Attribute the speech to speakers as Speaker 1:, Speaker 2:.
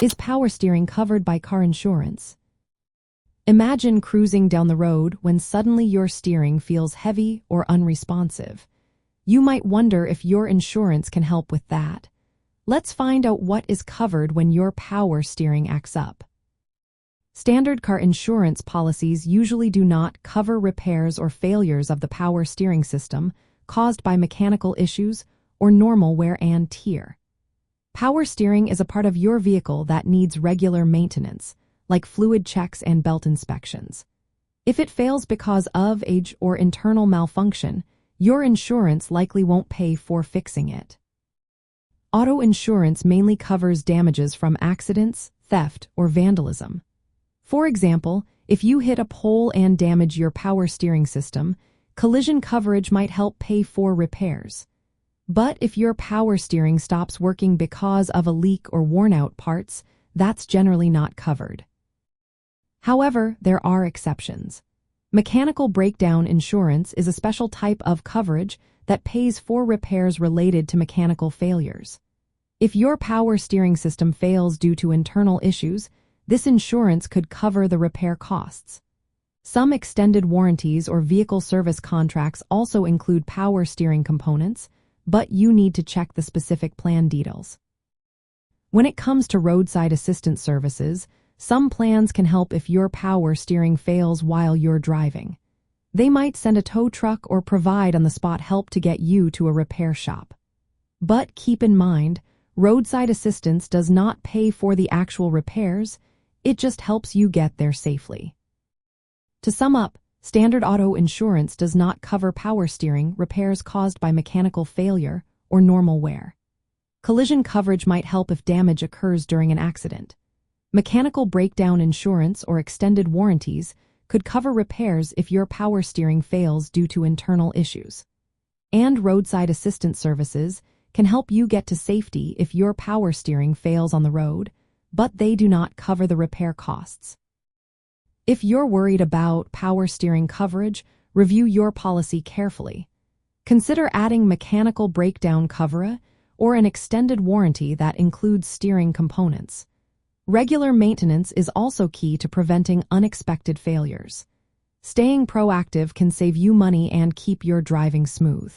Speaker 1: Is power steering covered by car insurance? Imagine cruising down the road when suddenly your steering feels heavy or unresponsive. You might wonder if your insurance can help with that. Let's find out what is covered when your power steering acts up. Standard car insurance policies usually do not cover repairs or failures of the power steering system caused by mechanical issues or normal wear and tear. Power steering is a part of your vehicle that needs regular maintenance, like fluid checks and belt inspections. If it fails because of age or internal malfunction, your insurance likely won't pay for fixing it. Auto insurance mainly covers damages from accidents, theft, or vandalism. For example, if you hit a pole and damage your power steering system, collision coverage might help pay for repairs. But if your power steering stops working because of a leak or worn-out parts, that's generally not covered. However, there are exceptions. Mechanical breakdown insurance is a special type of coverage that pays for repairs related to mechanical failures. If your power steering system fails due to internal issues, this insurance could cover the repair costs. Some extended warranties or vehicle service contracts also include power steering components, but you need to check the specific plan details. When it comes to roadside assistance services, some plans can help if your power steering fails while you're driving. They might send a tow truck or provide on-the-spot help to get you to a repair shop. But keep in mind, roadside assistance does not pay for the actual repairs, it just helps you get there safely. To sum up, standard auto insurance does not cover power steering repairs caused by mechanical failure or normal wear. Collision coverage might help if damage occurs during an accident. Mechanical breakdown insurance or extended warranties could cover repairs if your power steering fails due to internal issues. And roadside assistance services can help you get to safety if your power steering fails on the road, but they do not cover the repair costs. If you're worried about power steering coverage, review your policy carefully. Consider adding mechanical breakdown cover or an extended warranty that includes steering components. Regular maintenance is also key to preventing unexpected failures. Staying proactive can save you money and keep your driving smooth.